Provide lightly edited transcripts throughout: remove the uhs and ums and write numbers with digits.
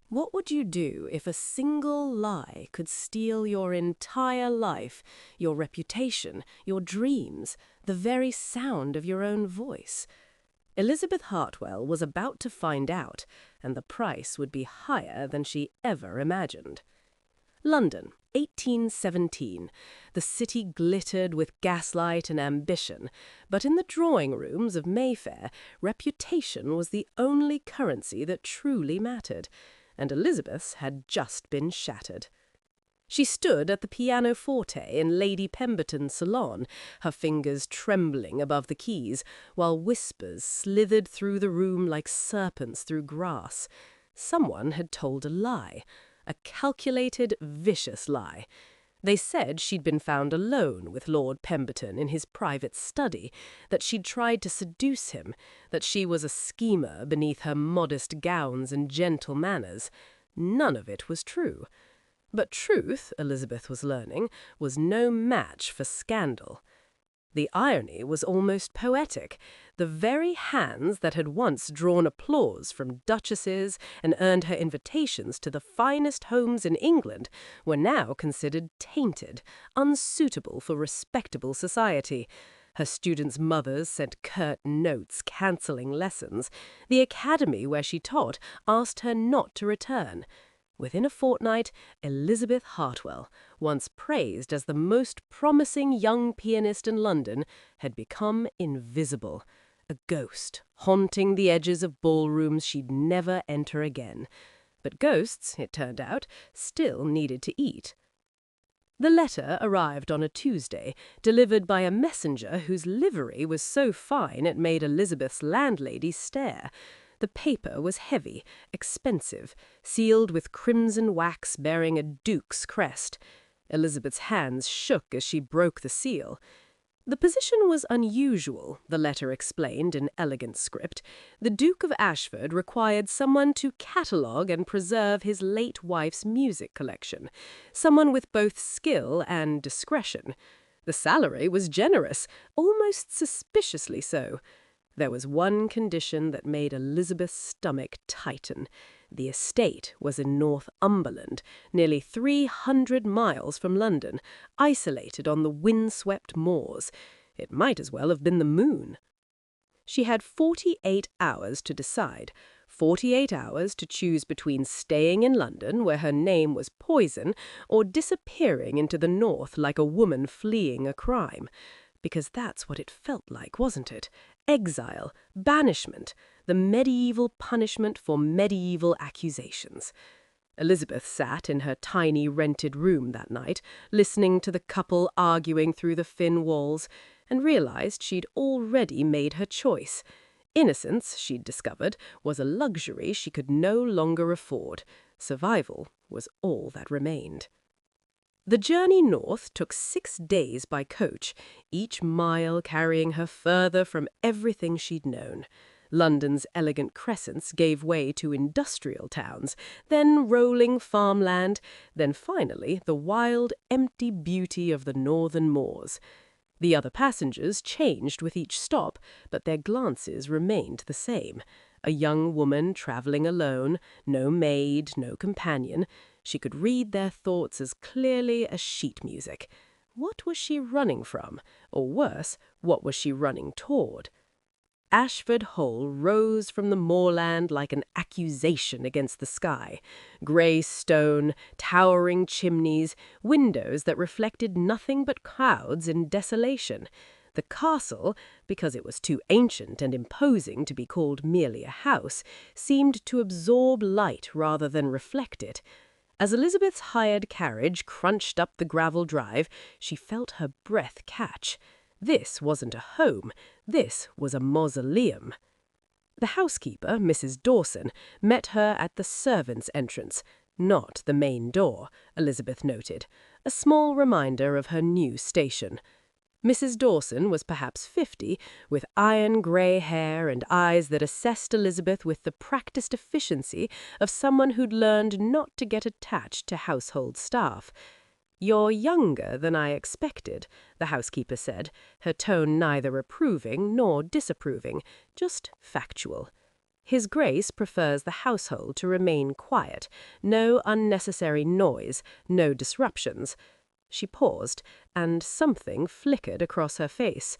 What would you do if a single lie could steal your entire life, your reputation, your dreams, the very sound of your own voice? Elizabeth Hartwell was about to find out, and the price would be higher than she ever imagined. London, 1817. The city glittered with gaslight and ambition, but in the drawing rooms of Mayfair, reputation was the only currency that truly mattered, and Elizabeth's had just been shattered. She stood at the pianoforte in Lady Pemberton's salon, her fingers trembling above the keys, while whispers slithered through the room like serpents through grass. Someone had told a lie, a calculated, vicious lie. They said she'd been found alone with Lord Pemberton in his private study, that she'd tried to seduce him, that she was a schemer beneath her modest gowns and gentle manners. None of it was true. But truth, Elizabeth was learning, was no match for scandal. The irony was almost poetic. The very hands that had once drawn applause from duchesses and earned her invitations to the finest homes in England were now considered tainted, unsuitable for respectable society. Her students' mothers sent curt notes cancelling lessons. The academy where she taught asked her not to return. Within a fortnight, Elizabeth Hartwell, once praised as the most promising young pianist in London, had become invisible, a ghost haunting the edges of ballrooms she'd never enter again. But ghosts, it turned out, still needed to eat. The letter arrived on a Tuesday, delivered by a messenger whose livery was so fine it made Elizabeth's landlady stare. The paper was heavy, expensive, sealed with crimson wax bearing a duke's crest. Elizabeth's hands shook as she broke the seal. The position was unusual, the letter explained in elegant script. The Duke of Ashford required someone to catalogue and preserve his late wife's music collection, someone with both skill and discretion. The salary was generous, almost suspiciously so. There was one condition that made Elizabeth's stomach tighten. The estate was in Northumberland, nearly 300 miles from London, isolated on the wind-swept moors. It might as well have been the moon. She had 48 hours to decide, 48 hours to choose between staying in London, where her name was poison, or disappearing into the north like a woman fleeing a crime. Because that's what it felt like, wasn't it? Exile, banishment, the medieval punishment for medieval accusations. Elizabeth sat in her tiny rented room that night, listening to the couple arguing through the thin walls, and realized she'd already made her choice. Innocence, she'd discovered, was a luxury she could no longer afford. Survival was all that remained. The journey north took 6 days by coach, each mile carrying her further from everything she'd known. London's elegant crescents gave way to industrial towns, then rolling farmland, then finally the wild, empty beauty of the northern moors. The other passengers changed with each stop, but their glances remained the same. A young woman travelling alone, no maid, no companion. She could read their thoughts as clearly as sheet music. What was she running from? Or worse, what was she running toward? Ashford Hole rose from the moorland like an accusation against the sky. Grey stone, towering chimneys, windows that reflected nothing but clouds and desolation. The castle, because it was too ancient and imposing to be called merely a house, seemed to absorb light rather than reflect it. As Elizabeth's hired carriage crunched up the gravel drive, she felt her breath catch. This wasn't a home, this was a mausoleum. The housekeeper, Mrs. Dawson, met her at the servants' entrance, not the main door, Elizabeth noted, a small reminder of her new station. Mrs. Dawson was perhaps 50, with iron grey hair and eyes that assessed Elizabeth with the practised efficiency of someone who'd learned not to get attached to household staff. "You're younger than I expected," the housekeeper said, her tone neither approving nor disapproving, just factual. His Grace prefers the household to remain quiet, no unnecessary noise, no disruptions. She paused, and something flickered across her face.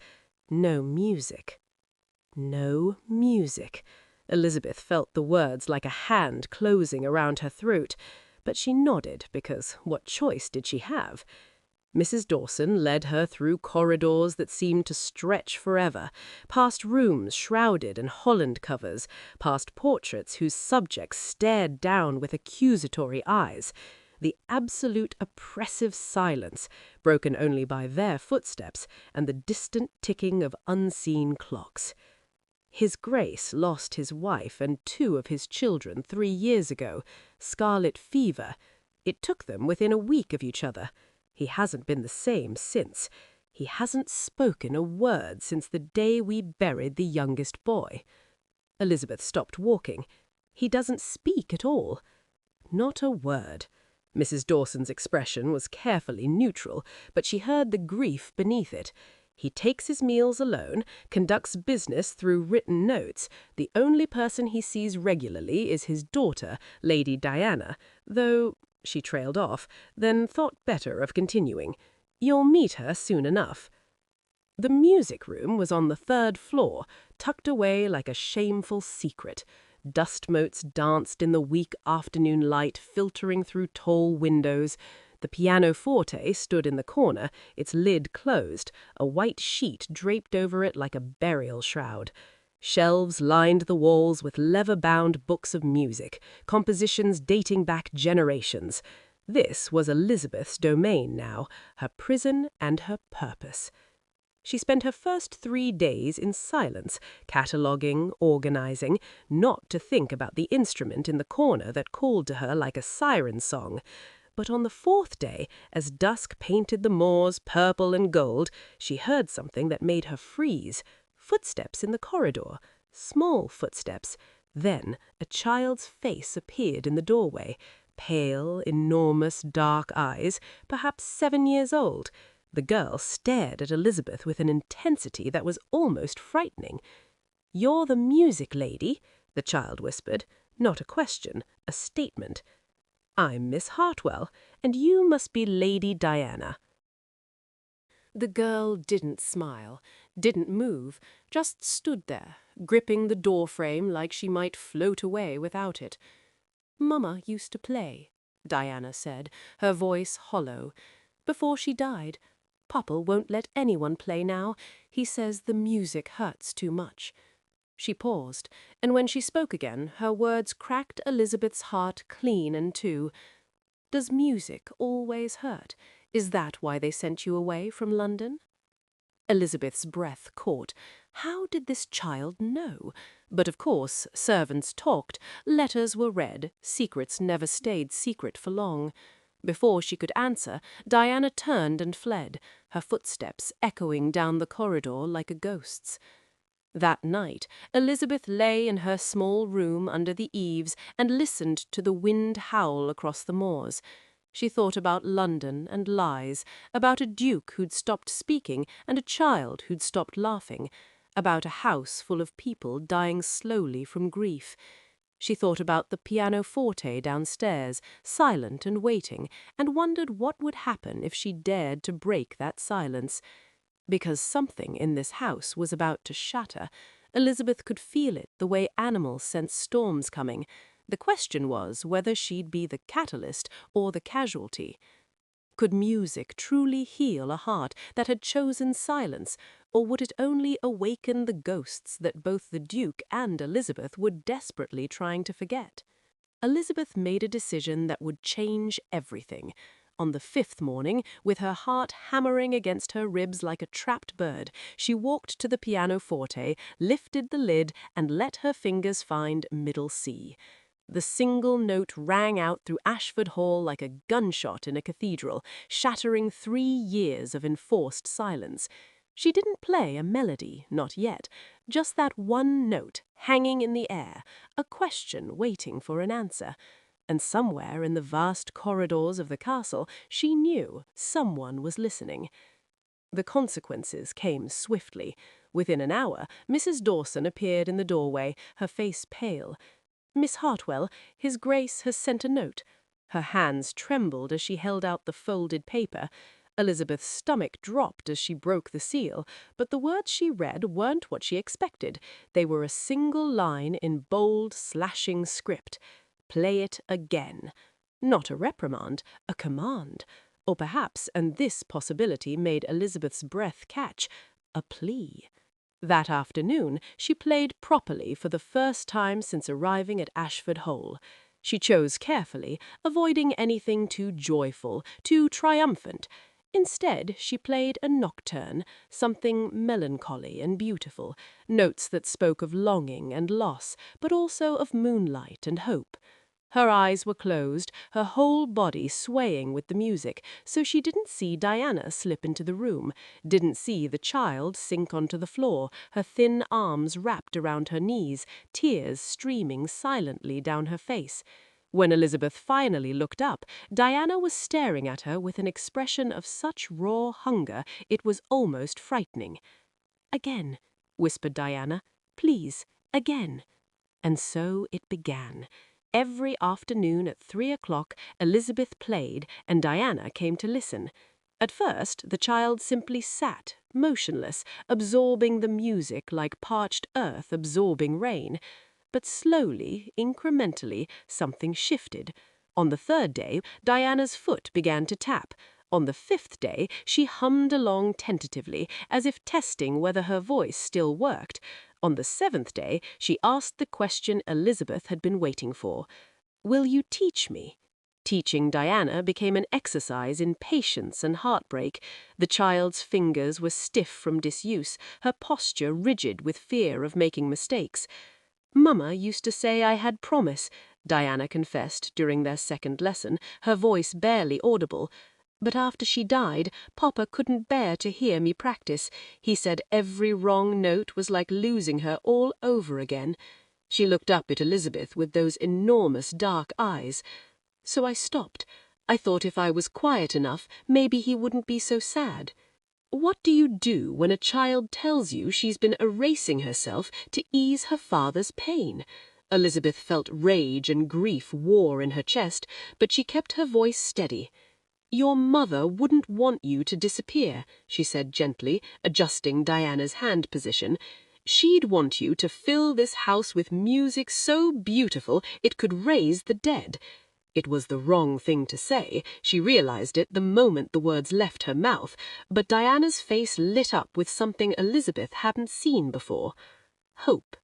No music. No music. Elizabeth felt the words like a hand closing around her throat, but she nodded because what choice did she have? Mrs. Dawson led her through corridors that seemed to stretch forever, past rooms shrouded in holland covers, past portraits whose subjects stared down with accusatory eyes. The absolute oppressive silence, broken only by their footsteps and the distant ticking of unseen clocks. His Grace lost his wife and 2 of his children 3 years ago, scarlet fever. It took them within a week of each other. He hasn't been the same since. He hasn't spoken a word since the day we buried the youngest boy. Elizabeth stopped walking. He doesn't speak at all. Not a word. Mrs. Dawson's expression was carefully neutral, but she heard the grief beneath it. He takes his meals alone, conducts business through written notes. The only person he sees regularly is his daughter, Lady Diana, though she trailed off, then thought better of continuing. You'll meet her soon enough. The music room was on the 3rd floor, tucked away like a shameful secret. Dust motes danced in the weak afternoon light filtering through tall windows. The pianoforte stood in the corner, its lid closed, a white sheet draped over it like a burial shroud. Shelves lined the walls with leather-bound books of music, compositions dating back generations. This was Elizabeth's domain now, her prison and her purpose. She spent her first 3 days in silence, cataloguing, organizing, not to think about the instrument in the corner that called to her like a siren song. But on the 4th day, as dusk painted the moors purple and gold, she heard something that made her freeze. Footsteps in the corridor, small footsteps. Then a child's face appeared in the doorway, pale, enormous, dark eyes, perhaps 7 years old. The girl stared at Elizabeth with an intensity that was almost frightening. "You're the music lady," the child whispered. Not a question, a statement. "I'm Miss Hartwell, and you must be Lady Diana." The girl didn't smile, didn't move, just stood there, gripping the doorframe like she might float away without it. "Mama used to play," Diana said, her voice hollow. "Before she died. Papa won't let anyone play now. He says the music hurts too much." She paused, and when she spoke again, her words cracked Elizabeth's heart clean in two. "Does music always hurt? Is that why they sent you away from London?" Elizabeth's breath caught. How did this child know? But of course, servants talked, letters were read, secrets never stayed secret for long. Before she could answer, Diana turned and fled, her footsteps echoing down the corridor like a ghost's. That night, Elizabeth lay in her small room under the eaves and listened to the wind howl across the moors. She thought about London and lies, about a duke who'd stopped speaking and a child who'd stopped laughing, about a house full of people dying slowly from grief. She thought about the pianoforte downstairs, silent and waiting, and wondered what would happen if she dared to break that silence. Because something in this house was about to shatter, Elizabeth could feel it the way animals sense storms coming. The question was whether she'd be the catalyst or the casualty. Could music truly heal a heart that had chosen silence, or would it only awaken the ghosts that both the Duke and Elizabeth were desperately trying to forget? Elizabeth made a decision that would change everything. On the 5th morning, with her heart hammering against her ribs like a trapped bird, she walked to the pianoforte, lifted the lid, and let her fingers find middle C. The single note rang out through Ashford Hall like a gunshot in a cathedral, shattering 3 years of enforced silence. She didn't play a melody, not yet, just that one note hanging in the air, a question waiting for an answer. And somewhere in the vast corridors of the castle, she knew someone was listening. The consequences came swiftly. Within an hour, Mrs. Dawson appeared in the doorway, her face pale. "Miss Hartwell, His Grace has sent a note." Her hands trembled as she held out the folded paper. Elizabeth's stomach dropped as she broke the seal, but the words she read weren't what she expected. They were a single line in bold, slashing script. "Play it again." Not a reprimand, a command. Or perhaps, and this possibility made Elizabeth's breath catch, a plea. That afternoon, she played properly for the first time since arriving at Ashford Hole. She chose carefully, avoiding anything too joyful, too triumphant. Instead, she played a nocturne, something melancholy and beautiful, notes that spoke of longing and loss, but also of moonlight and hope. Her eyes were closed, her whole body swaying with the music, so she didn't see Diana slip into the room, didn't see the child sink onto the floor, her thin arms wrapped around her knees, tears streaming silently down her face. When Elizabeth finally looked up, Diana was staring at her with an expression of such raw hunger it was almost frightening. "Again," whispered Diana. "Please, again." And so it began. Every afternoon at 3 o'clock, Elizabeth played, and Diana came to listen. At first, the child simply sat, motionless, absorbing the music like parched earth absorbing rain. But slowly, incrementally, something shifted. On the third day, Diana's foot began to tap. On the fifth day, she hummed along tentatively, as if testing whether her voice still worked. On the seventh day, she asked the question Elizabeth had been waiting for. "Will you teach me?" Teaching Diana became an exercise in patience and heartbreak. The child's fingers were stiff from disuse, her posture rigid with fear of making mistakes. "Mama used to say I had promise," Diana confessed during their second lesson, her voice barely audible. "But after she died, Papa couldn't bear to hear me practice. He said every wrong note was like losing her all over again." She looked up at Elizabeth with those enormous dark eyes. "So I stopped. I thought if I was quiet enough, maybe he wouldn't be so sad." "What do you do when a child tells you she's been erasing herself to ease her father's pain?" Elizabeth felt rage and grief war in her chest, but she kept her voice steady. "Your mother wouldn't want you to disappear," she said gently, adjusting Diana's hand position. "She'd want you to fill this house with music so beautiful it could raise the dead." It was the wrong thing to say. She realized it the moment the words left her mouth, but Diana's face lit up with something Elizabeth hadn't seen before. Hope.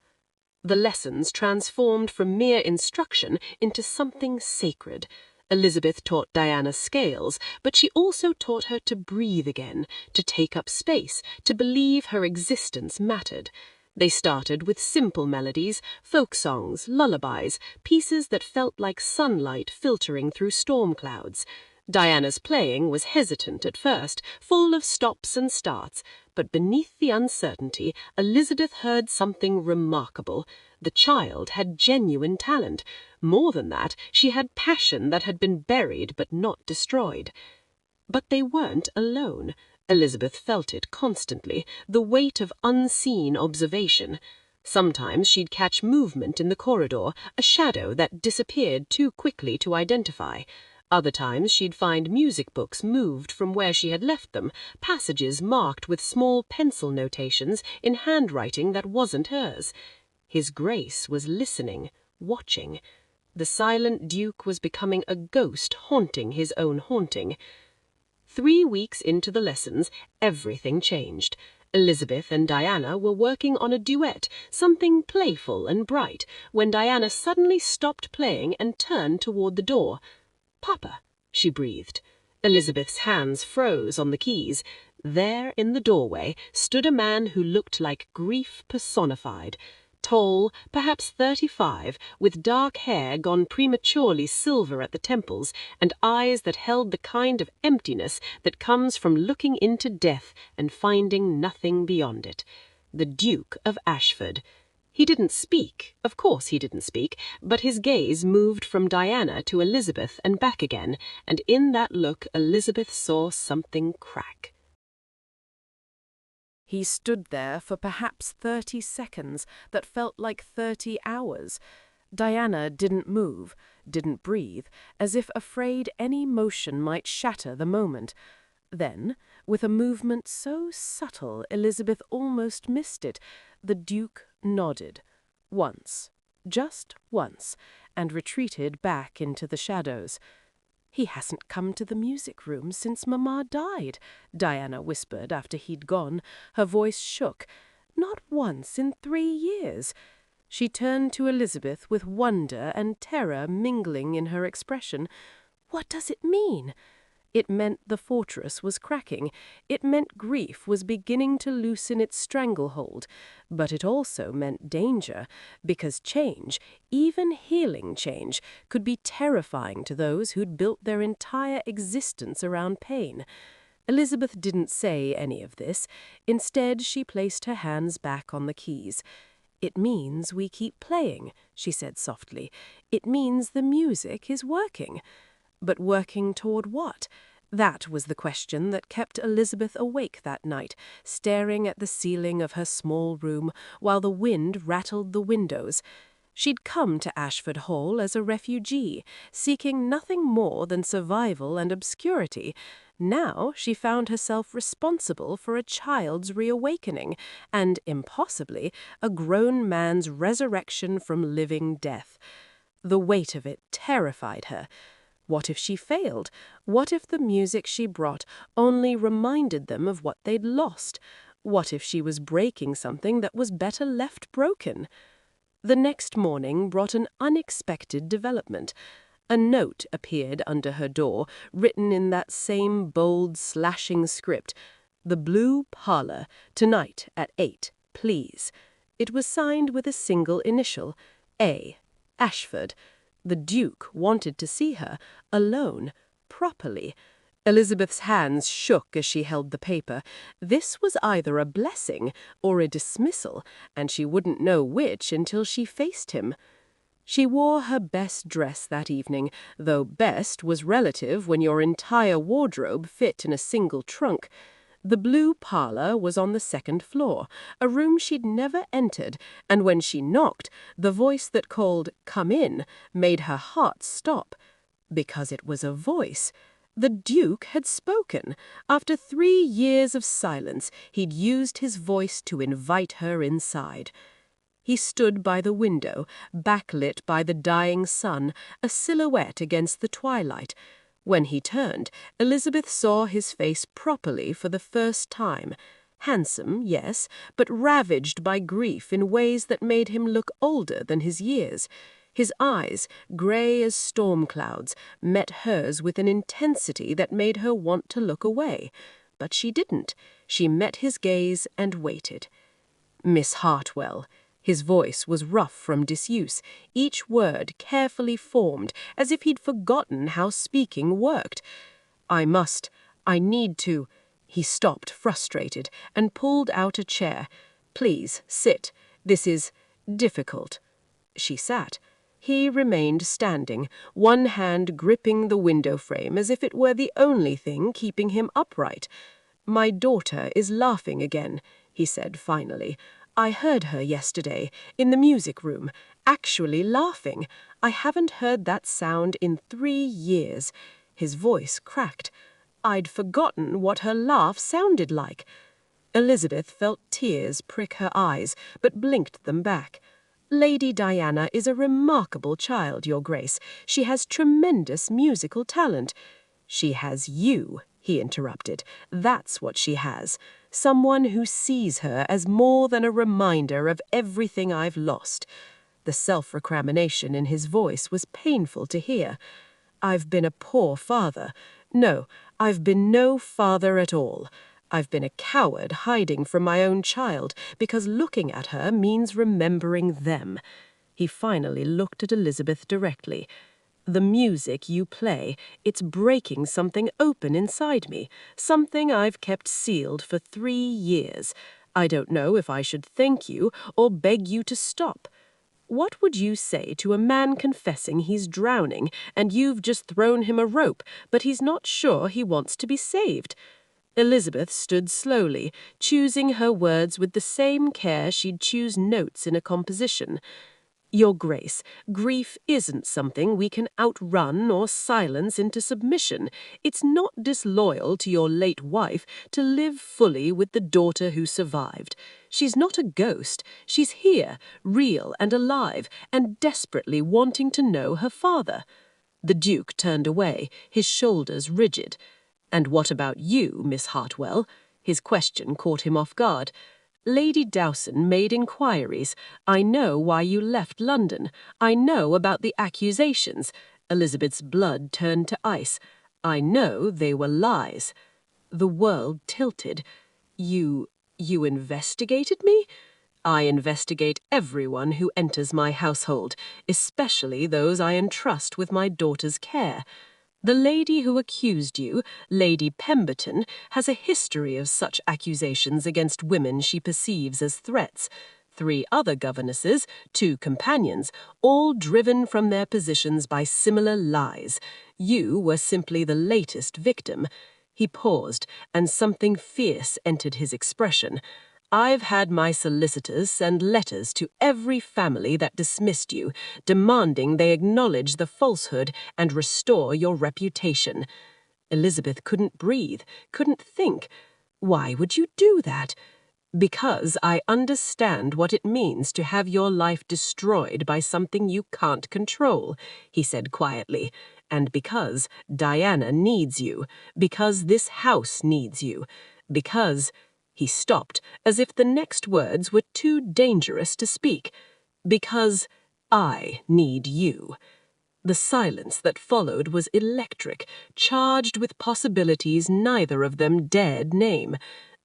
The lessons transformed from mere instruction into something sacred. Elizabeth taught Diana scales, but she also taught her to breathe again, to take up space, to believe her existence mattered. They started with simple melodies, folk songs, lullabies, pieces that felt like sunlight filtering through storm clouds. Diana's playing was hesitant at first, full of stops and starts, but beneath the uncertainty, Elizabeth heard something remarkable. The child had genuine talent. More than that, she had passion that had been buried but not destroyed. But they weren't alone. Elizabeth felt it constantly, the weight of unseen observation. Sometimes she'd catch movement in the corridor, a shadow that disappeared too quickly to identify. Other times she'd find music books moved from where she had left them, passages marked with small pencil notations in handwriting that wasn't hers. His Grace was listening, watching. The silent Duke was becoming a ghost haunting his own haunting. 3 weeks into the lessons, everything changed. Elizabeth and Diana were working on a duet, something playful and bright, when Diana suddenly stopped playing and turned toward the door. "Papa," she breathed. Elizabeth's hands froze on the keys. There, in the doorway, stood a man who looked like grief personified. Tall, perhaps 35, with dark hair gone prematurely silver at the temples, and eyes that held the kind of emptiness that comes from looking into death and finding nothing beyond it. The Duke of Ashford. He didn't speak, of course he didn't speak, but his gaze moved from Diana to Elizabeth and back again, and in that look Elizabeth saw something crack. He stood there for perhaps 30 seconds that felt like 30 hours. Diana didn't move, didn't breathe, as if afraid any motion might shatter the moment. Then, with a movement so subtle Elizabeth almost missed it, the Duke nodded. Once, just once, and retreated back into the shadows. "He hasn't come to the music room since Mamma died," Diana whispered after he'd gone. Her voice shook. "Not once in 3 years." She turned to Elizabeth with wonder and terror mingling in her expression. "What does it mean?" It meant the fortress was cracking. It meant grief was beginning to loosen its stranglehold. But it also meant danger, because change, even healing change, could be terrifying to those who'd built their entire existence around pain. Elizabeth didn't say any of this. Instead, she placed her hands back on the keys. "It means we keep playing," she said softly. "It means the music is working." But working toward what? That was the question that kept Elizabeth awake that night, staring at the ceiling of her small room while the wind rattled the windows. She'd come to Ashford Hall as a refugee, seeking nothing more than survival and obscurity. Now she found herself responsible for a child's reawakening, and, impossibly, a grown man's resurrection from living death. The weight of it terrified her. What if she failed? What if the music she brought only reminded them of what they'd lost? What if she was breaking something that was better left broken? The next morning brought an unexpected development. A note appeared under her door, written in that same bold, slashing script. "The Blue Parlor, tonight at 8, please." It was signed with a single initial, A. Ashford. The Duke wanted to see her, alone, properly. Elizabeth's hands shook as she held the paper. This was either a blessing or a dismissal, and she wouldn't know which until she faced him. She wore her best dress that evening, though best was relative when your entire wardrobe fit in a single trunk. The Blue Parlor was on the 2nd floor, a room she'd never entered, and when she knocked, the voice that called, "Come in," made her heart stop. Because it was a voice. The Duke had spoken. After 3 years of silence, he'd used his voice to invite her inside. He stood by the window, backlit by the dying sun, a silhouette against the twilight. When he turned, Elizabeth saw his face properly for the first time. Handsome, yes, but ravaged by grief in ways that made him look older than his years. His eyes, grey as storm clouds, met hers with an intensity that made her want to look away. But she didn't. She met his gaze and waited. "Miss Hartwell." His voice was rough from disuse, each word carefully formed, as if he'd forgotten how speaking worked. I need to." He stopped, frustrated, and pulled out a chair. "Please, sit. This is difficult." She sat. He remained standing, one hand gripping the window frame as if it were the only thing keeping him upright. "My daughter is laughing again," he said finally. "I heard her yesterday, in the music room, actually laughing. I haven't heard that sound in 3 years. His voice cracked. I'd forgotten what her laugh sounded like. Elizabeth felt tears prick her eyes, but blinked them back. "Lady Diana is a remarkable child, Your Grace. She has tremendous musical talent." "She has you," he interrupted. "That's what she has. Someone who sees her as more than a reminder of everything I've lost." The self-recrimination in his voice was painful to hear. "I've been a poor father. No, I've been no father at all. I've been a coward hiding from my own child, because looking at her means remembering them." He finally looked at Elizabeth directly. "The music you play, it's breaking something open inside me, something I've kept sealed for 3 years. I don't know if I should thank you or beg you to stop. What would you say to a man confessing he's drowning and you've just thrown him a rope, but he's not sure he wants to be saved?" Elizabeth stood slowly, choosing her words with the same care she'd choose notes in a composition. Your Grace, grief isn't something we can outrun or silence into submission. It's not disloyal to your late wife to live fully with the daughter who survived. She's not a ghost. She's here, real and alive, and desperately wanting to know her father. The Duke turned away, his shoulders rigid. And what about you, Miss Hartwell? His question caught him off guard. Lady Dowson made inquiries. I know why you left London. I know about the accusations. Elizabeth's blood turned to ice. I know they were lies. The world tilted. You investigated me? I investigate everyone who enters my household, especially those I entrust with my daughter's care. The lady who accused you, Lady Pemberton, has a history of such accusations against women she perceives as threats. 3 other governesses, 2 companions, all driven from their positions by similar lies. You were simply the latest victim. He paused, and something fierce entered his expression. I've had my solicitors send letters to every family that dismissed you, demanding they acknowledge the falsehood and restore your reputation. Elizabeth couldn't breathe, couldn't think. Why would you do that? Because I understand what it means to have your life destroyed by something you can't control, he said quietly. And because Diana needs you, because this house needs you, because... He stopped, as if the next words were too dangerous to speak. Because I need you. The silence that followed was electric, charged with possibilities neither of them dared name.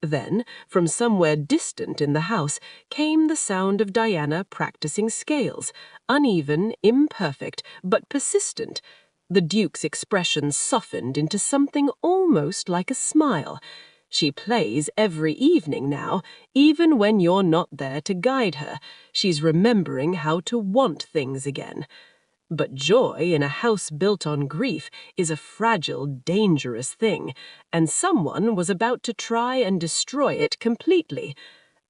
Then, from somewhere distant in the house, came the sound of Diana practicing scales, uneven, imperfect, but persistent. The Duke's expression softened into something almost like a smile. She plays every evening now, even when you're not there to guide her. She's remembering how to want things again. But joy in a house built on grief is a fragile, dangerous thing, and someone was about to try and destroy it completely.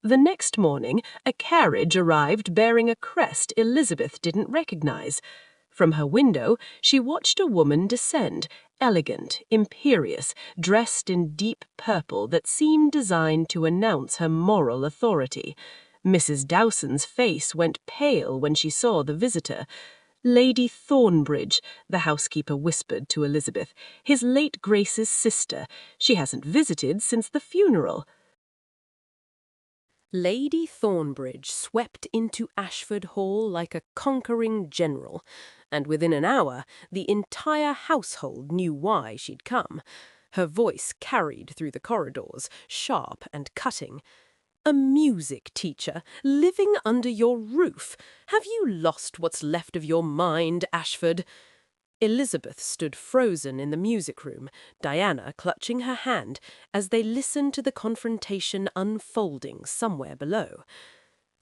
The next morning, a carriage arrived bearing a crest Elizabeth didn't recognize. From her window, she watched a woman descend, elegant, imperious, dressed in deep purple that seemed designed to announce her moral authority. Mrs. Dowson's face went pale when she saw the visitor. Lady Thornbridge, the housekeeper whispered to Elizabeth, his late Grace's sister. She hasn't visited since the funeral. Lady Thornbridge swept into Ashford Hall like a conquering general, and within an hour the entire household knew why she'd come. Her voice carried through the corridors, sharp and cutting. A music teacher, living under your roof. Have you lost what's left of your mind, Ashford? Elizabeth stood frozen in the music room, Diana clutching her hand, as they listened to the confrontation unfolding somewhere below.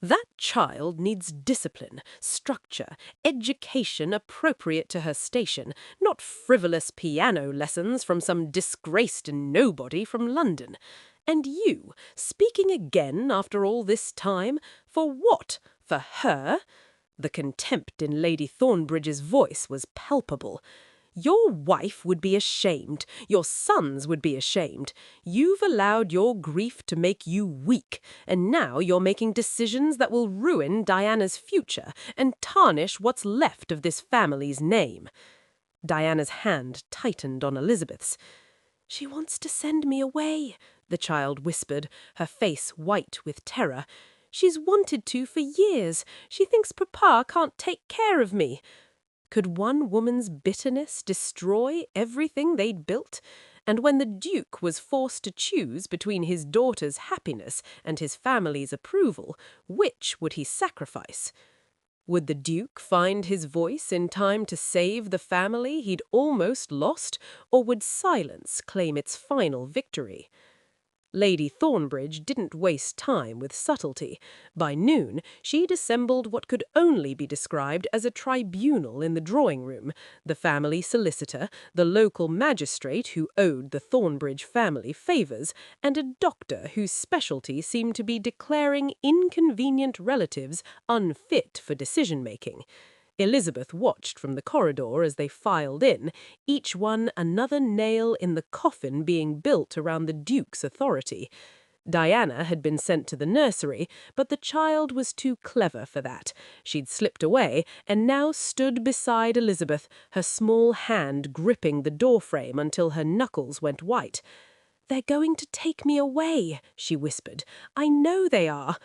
That child needs discipline, structure, education appropriate to her station, not frivolous piano lessons from some disgraced nobody from London. And you, speaking again after all this time, for what? For her? The contempt in Lady Thornbridge's voice was palpable. Your wife would be ashamed. Your sons would be ashamed. You've allowed your grief to make you weak, and now you're making decisions that will ruin Diana's future and tarnish what's left of this family's name. Diana's hand tightened on Elizabeth's. She wants to send me away, the child whispered, her face white with terror. She's wanted to for years. She thinks Papa can't take care of me. Could one woman's bitterness destroy everything they'd built? And when the Duke was forced to choose between his daughter's happiness and his family's approval, which would he sacrifice? Would the Duke find his voice in time to save the family he'd almost lost, or would silence claim its final victory? Lady Thornbridge didn't waste time with subtlety. By noon, she'd assembled what could only be described as a tribunal in the drawing-room, the family solicitor, the local magistrate who owed the Thornbridge family favours, and a doctor whose specialty seemed to be declaring inconvenient relatives unfit for decision-making. Elizabeth watched from the corridor as they filed in, each one another nail in the coffin being built around the Duke's authority. Diana had been sent to the nursery, but the child was too clever for that. She'd slipped away and now stood beside Elizabeth, her small hand gripping the doorframe until her knuckles went white. "They're going to take me away," she whispered. "I know they are."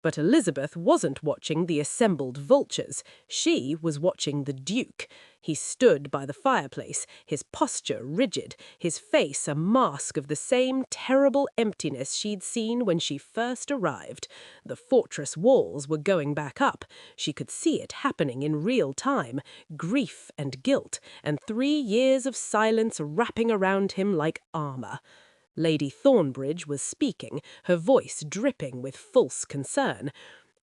But Elizabeth wasn't watching the assembled vultures. She was watching the Duke. He stood by the fireplace, his posture rigid, his face a mask of the same terrible emptiness she'd seen when she first arrived. The fortress walls were going back up. She could see it happening in real time, grief and guilt, and 3 years of silence wrapping around him like armour. Lady Thornbridge was speaking, her voice dripping with false concern.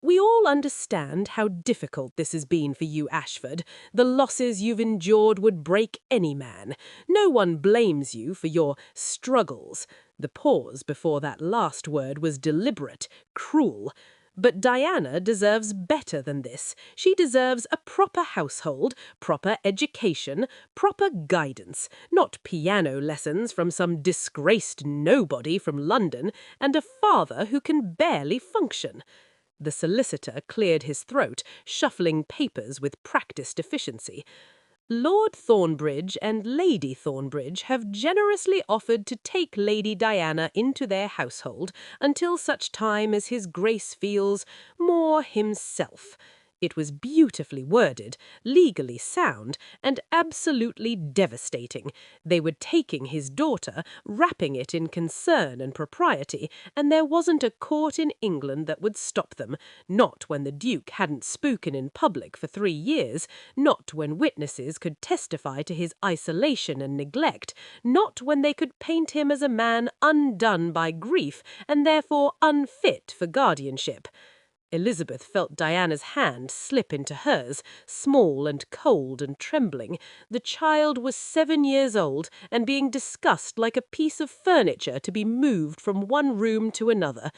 "We all understand how difficult this has been for you, Ashford. The losses you've endured would break any man. No one blames you for your struggles." The pause before that last word was deliberate, cruel. But Diana deserves better than this. She deserves a proper household, proper education, proper guidance, not piano lessons from some disgraced nobody from London, and a father who can barely function. The solicitor cleared his throat, shuffling papers with practised efficiency. "Lord Thornbridge and Lady Thornbridge have generously offered to take Lady Diana into their household until such time as his Grace feels more himself." It was beautifully worded, legally sound, and absolutely devastating. They were taking his daughter, wrapping it in concern and propriety, and there wasn't a court in England that would stop them, not when the Duke hadn't spoken in public for 3 years, not when witnesses could testify to his isolation and neglect, not when they could paint him as a man undone by grief and therefore unfit for guardianship. Elizabeth felt Diana's hand slip into hers, small and cold and trembling. The child was 7 years old and being discussed like a piece of furniture to be moved from one room to another.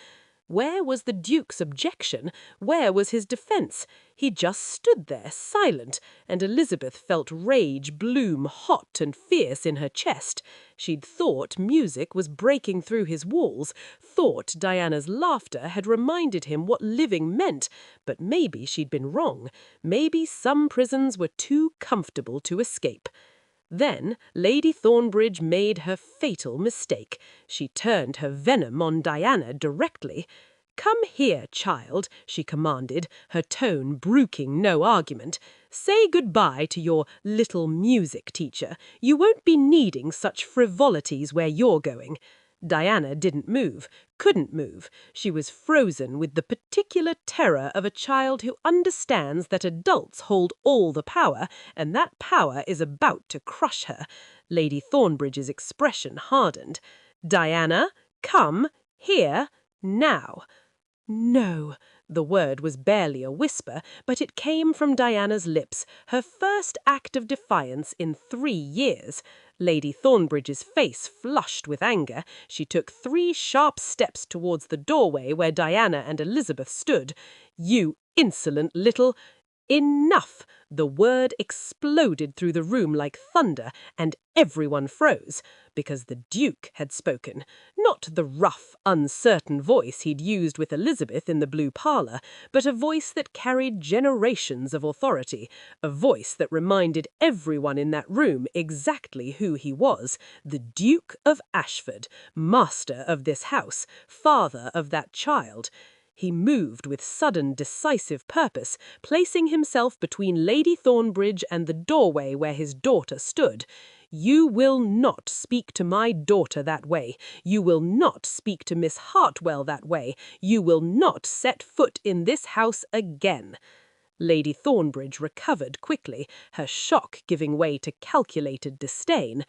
Where was the Duke's objection? Where was his defence? He just stood there, silent, and Elizabeth felt rage bloom hot and fierce in her chest. She'd thought music was breaking through his walls, thought Diana's laughter had reminded him what living meant, but maybe she'd been wrong. Maybe some prisons were too comfortable to escape. Then Lady Thornbridge made her fatal mistake. She turned her venom on Diana directly. "Come here, child," she commanded, her tone brooking no argument. "Say goodbye to your little music teacher. You won't be needing such frivolities where you're going." Diana didn't move, couldn't move. She was frozen with the particular terror of a child who understands that adults hold all the power, and that power is about to crush her. Lady Thornbridge's expression hardened. "Diana, come here now." "No." The word was barely a whisper, but it came from Diana's lips, her first act of defiance in 3 years. Lady Thornbridge's face flushed with anger. She took 3 sharp steps towards the doorway where Diana and Elizabeth stood. "You insolent little—" "Enough!" The word exploded through the room like thunder, and everyone froze, because the Duke had spoken. Not the rough, uncertain voice he'd used with Elizabeth in the blue parlour, but a voice that carried generations of authority, a voice that reminded everyone in that room exactly who he was, the Duke of Ashford, master of this house, father of that child. He moved with sudden, decisive purpose, placing himself between Lady Thornbridge and the doorway where his daughter stood. "You will not speak to my daughter that way. You will not speak to Miss Hartwell that way. You will not set foot in this house again." Lady Thornbridge recovered quickly, her shock giving way to calculated disdain.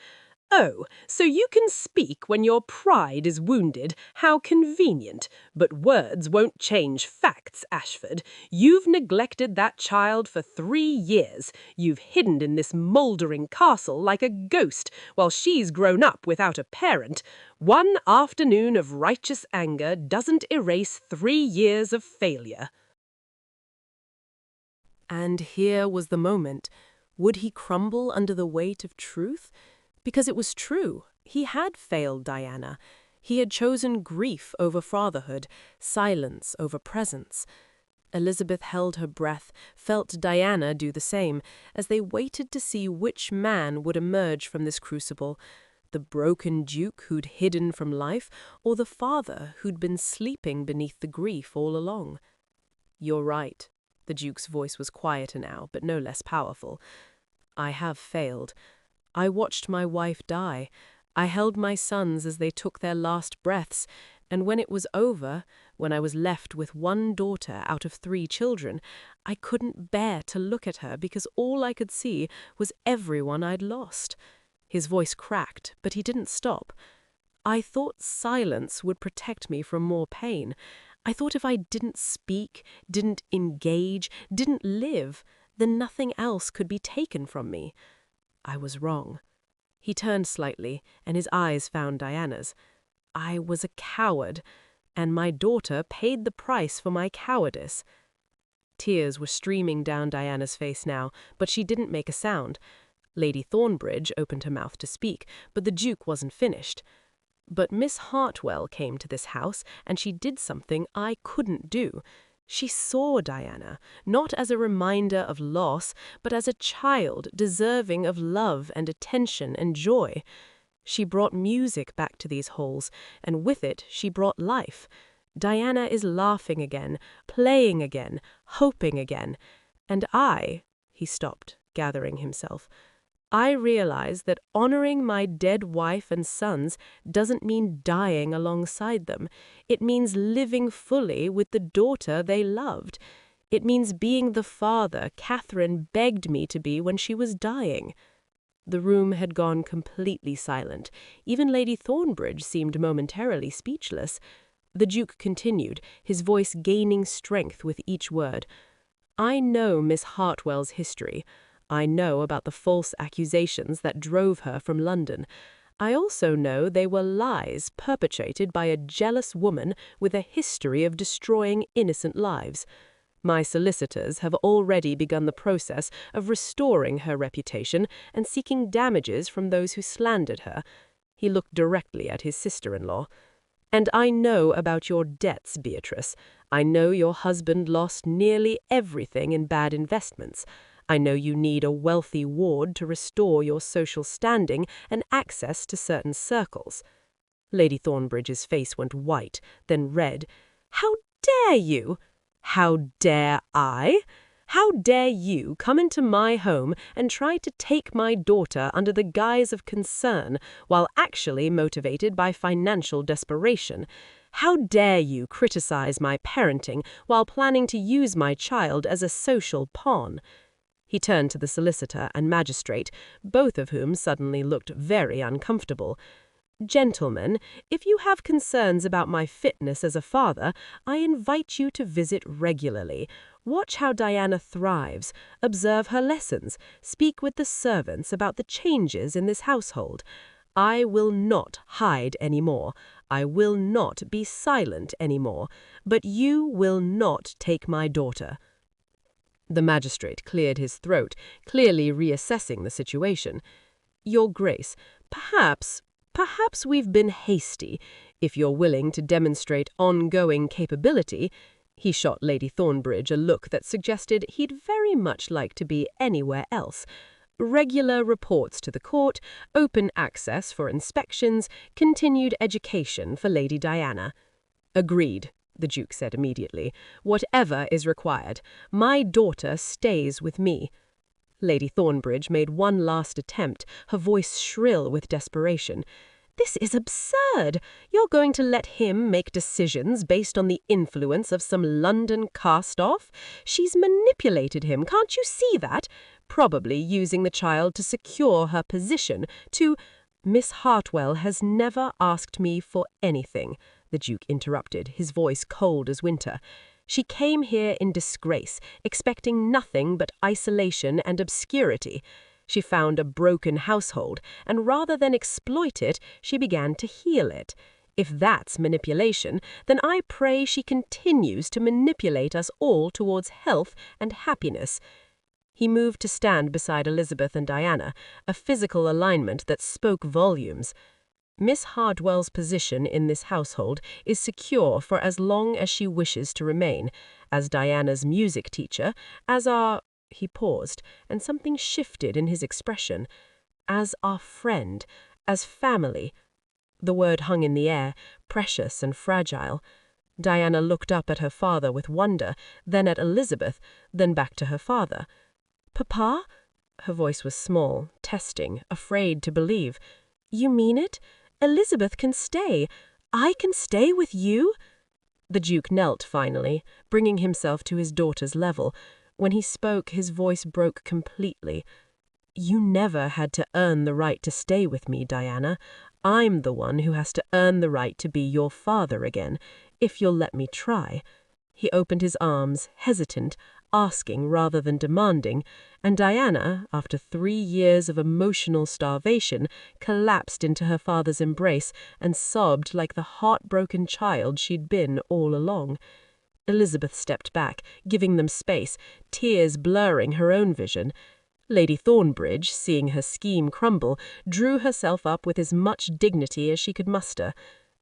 "Oh, so you can speak when your pride is wounded. How convenient. But words won't change facts, Ashford. You've neglected that child for 3 years. You've hidden in this mouldering castle like a ghost while she's grown up without a parent. One afternoon of righteous anger doesn't erase 3 years of failure." And here was the moment. Would he crumble under the weight of truth? Because it was true. He had failed Diana. He had chosen grief over fatherhood, silence over presence. Elizabeth held her breath, felt Diana do the same, as they waited to see which man would emerge from this crucible, the broken duke who'd hidden from life, or the father who'd been sleeping beneath the grief all along. "You're right." The duke's voice was quieter now, but no less powerful. "I have failed. I watched my wife die. I held my sons as they took their last breaths, and when it was over, when I was left with one daughter out of 3 children, I couldn't bear to look at her because all I could see was everyone I'd lost." His voice cracked, but he didn't stop. "I thought silence would protect me from more pain. I thought if I didn't speak, didn't engage, didn't live, then nothing else could be taken from me. I was wrong." He turned slightly, and his eyes found Diana's. "I was a coward, and my daughter paid the price for my cowardice." Tears were streaming down Diana's face now, but she didn't make a sound. Lady Thornbridge opened her mouth to speak, but the Duke wasn't finished. "But Miss Hartwell came to this house, and she did something I couldn't do. She saw Diana, not as a reminder of loss, but as a child deserving of love and attention and joy. She brought music back to these halls, and with it she brought life. Diana is laughing again, playing again, hoping again. And he stopped, gathering himself. I realize that honoring my dead wife and sons doesn't mean dying alongside them. It means living fully with the daughter they loved. It means being the father Catherine begged me to be when she was dying." The room had gone completely silent. Even Lady Thornbridge seemed momentarily speechless. The Duke continued, his voice gaining strength with each word. "I know Miss Hartwell's history. I know about the false accusations that drove her from London. I also know they were lies perpetrated by a jealous woman with a history of destroying innocent lives. My solicitors have already begun the process of restoring her reputation and seeking damages from those who slandered her." He looked directly at his sister-in-law. "And I know about your debts, Beatrice. I know your husband lost nearly everything in bad investments. I know you need a wealthy ward to restore your social standing and access to certain circles." Lady Thornbridge's face went white, then red. "How dare you?" "How dare I? How dare you come into my home and try to take my daughter under the guise of concern while actually motivated by financial desperation? How dare you criticize my parenting while planning to use my child as a social pawn?" He turned to the solicitor and magistrate, both of whom suddenly looked very uncomfortable. "Gentlemen, if you have concerns about my fitness as a father, I invite you to visit regularly. Watch how Diana thrives, observe her lessons, speak with the servants about the changes in this household. I will not hide any more. I will not be silent any more. But you will not take my daughter." The magistrate cleared his throat, clearly reassessing the situation. "Your Grace, perhaps we've been hasty. If you're willing to demonstrate ongoing capability—" He shot Lady Thornbridge a look that suggested he'd very much like to be anywhere else. "Regular reports to the court, open access for inspections, continued education for Lady Diana." "Agreed," the Duke said immediately. "Whatever is required. My daughter stays with me." Lady Thornbridge made one last attempt, her voice shrill with desperation. "This is absurd. You're going to let him make decisions based on the influence of some London cast-off? She's manipulated him, can't you see that? Probably using the child to secure her position, to—" "Miss Hartwell has never asked me for anything," the Duke interrupted, his voice cold as winter. "She came here in disgrace, expecting nothing but isolation and obscurity. She found a broken household, and rather than exploit it, she began to heal it. If that's manipulation, then I pray she continues to manipulate us all towards health and happiness." He moved to stand beside Elizabeth and Diana, a physical alignment that spoke volumes. "Miss Hartwell's position in this household is secure for as long as she wishes to remain, as Diana's music teacher, as our—" He paused, and something shifted in his expression. "As our friend, as family." The word hung in the air, precious and fragile. Diana looked up at her father with wonder, then at Elizabeth, then back to her father. "Papa?" Her voice was small, testing, afraid to believe. "You mean it? Elizabeth can stay. I can stay with you?" The Duke knelt finally, bringing himself to his daughter's level. When he spoke, his voice broke completely. "You never had to earn the right to stay with me, Diana. I'm the one who has to earn the right to be your father again, if you'll let me try." He opened his arms, hesitant, asking rather than demanding, and Diana, after 3 years of emotional starvation, collapsed into her father's embrace and sobbed like the heartbroken child she'd been all along. Elizabeth stepped back, giving them space, tears blurring her own vision. Lady Thornbridge, seeing her scheme crumble, drew herself up with as much dignity as she could muster.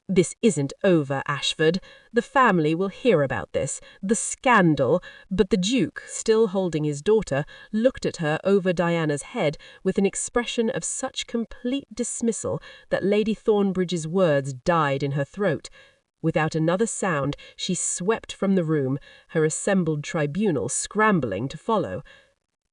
"This isn't over, Ashford. The family will hear about this, the scandal," but the Duke, still holding his daughter, looked at her over Diana's head with an expression of such complete dismissal that Lady Thornbridge's words died in her throat. Without another sound, she swept from the room, her assembled tribunal scrambling to follow.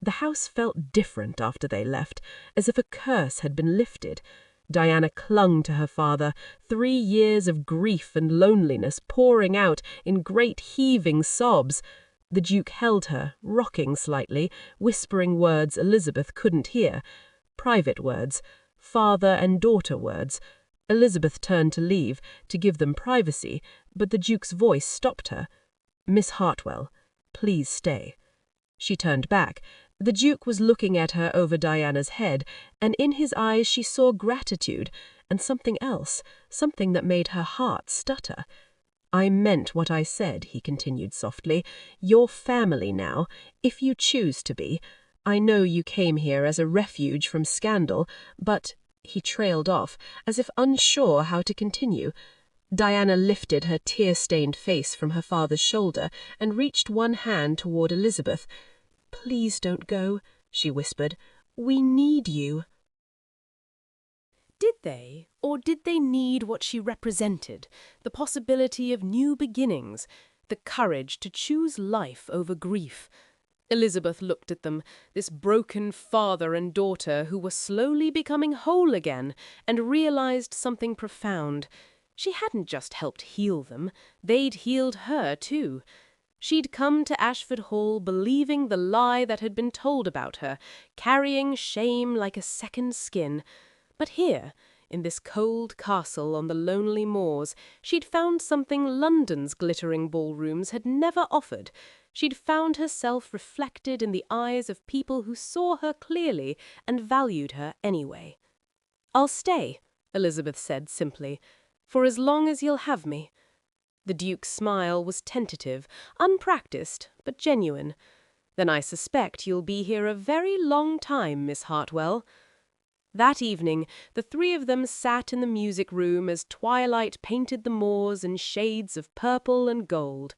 The house felt different after they left, as if a curse had been lifted. Diana clung to her father, 3 years of grief and loneliness pouring out in great heaving sobs. The Duke held her, rocking slightly, whispering words Elizabeth couldn't hear. Private words, father and daughter words. Elizabeth turned to leave, to give them privacy, but the Duke's voice stopped her. "Miss Hartwell, please stay." She turned back. The Duke was looking at her over Diana's head, and in his eyes she saw gratitude, and something else, something that made her heart stutter. "I meant what I said," he continued softly. "You're family now, if you choose to be. I know you came here as a refuge from scandal, but—" He trailed off, as if unsure how to continue. Diana lifted her tear-stained face from her father's shoulder and reached one hand toward Elizabeth. "Please don't go," she whispered. "We need you." Did they, or did they need what she represented, the possibility of new beginnings, the courage to choose life over grief? Elizabeth looked at them, this broken father and daughter who were slowly becoming whole again, and realized something profound. She hadn't just helped heal them, they'd healed her too. She'd come to Ashford Hall believing the lie that had been told about her, carrying shame like a second skin. But here, in this cold castle on the lonely moors, she'd found something London's glittering ballrooms had never offered. She'd found herself reflected in the eyes of people who saw her clearly and valued her anyway. "I'll stay," Elizabeth said simply, "for as long as you'll have me." The Duke's smile was tentative, unpracticed, but genuine. "Then I suspect you'll be here a very long time, Miss Hartwell." That evening, the 3 of them sat in the music room as twilight painted the moors in shades of purple and gold.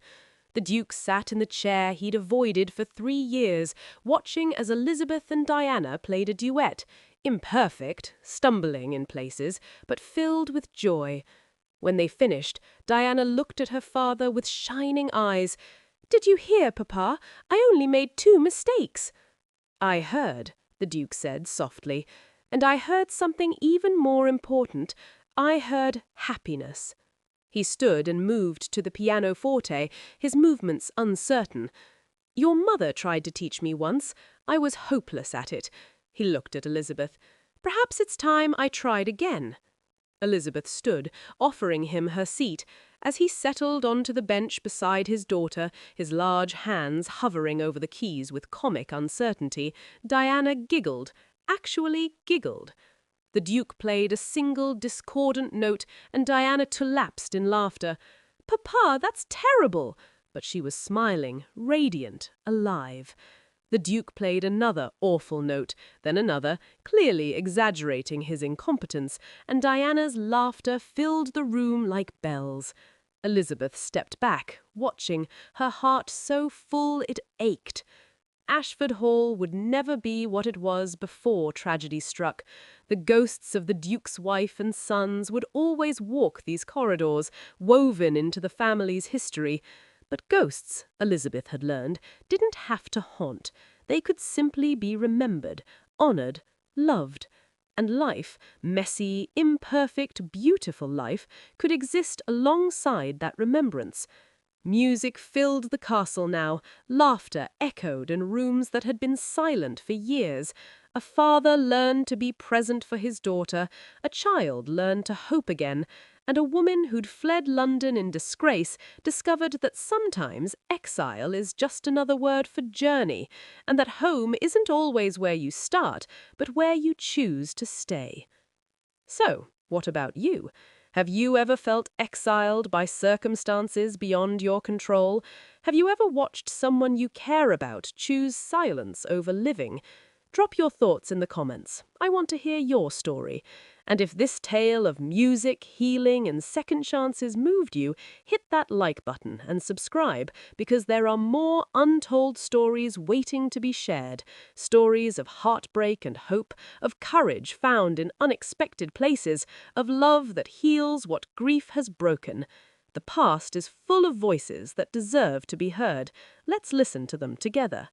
The Duke sat in the chair he'd avoided for 3 years, watching as Elizabeth and Diana played a duet, imperfect, stumbling in places, but filled with joy. When they finished, Diana looked at her father with shining eyes. "Did you hear, Papa? I only made 2 mistakes." "I heard," the Duke said softly, "and I heard something even more important. I heard happiness." He stood and moved to the pianoforte, his movements uncertain. "Your mother tried to teach me once. I was hopeless at it." He looked at Elizabeth. Perhaps it's time I tried again." Elizabeth stood, offering him her seat. As he settled onto the bench beside his daughter, his large hands hovering over the keys with comic uncertainty, Diana giggled, actually giggled. The Duke played a single discordant note, and Diana collapsed in laughter. "Papa, that's terrible!" But she was smiling, radiant, alive. The Duke played another awful note, then another, clearly exaggerating his incompetence, and Diana's laughter filled the room like bells. Elizabeth stepped back, watching, her heart so full it ached. Ashford Hall would never be what it was before tragedy struck. The ghosts of the Duke's wife and sons would always walk these corridors, woven into the family's history. But ghosts, Elizabeth had learned, didn't have to haunt. They could simply be remembered, honored, loved. And life, messy, imperfect, beautiful life, could exist alongside that remembrance. Music filled the castle now, laughter echoed in rooms that had been silent for years. A father learned to be present for his daughter, a child learned to hope again, and a woman who'd fled London in disgrace discovered that sometimes exile is just another word for journey, and that home isn't always where you start, but where you choose to stay. So, what about you? Have you ever felt exiled by circumstances beyond your control? Have you ever watched someone you care about choose silence over living? Drop your thoughts in the comments. I want to hear your story. And if this tale of music, healing, and second chances moved you, hit that like button and subscribe, because there are more untold stories waiting to be shared. Stories of heartbreak and hope, of courage found in unexpected places, of love that heals what grief has broken. The past is full of voices that deserve to be heard. Let's listen to them together.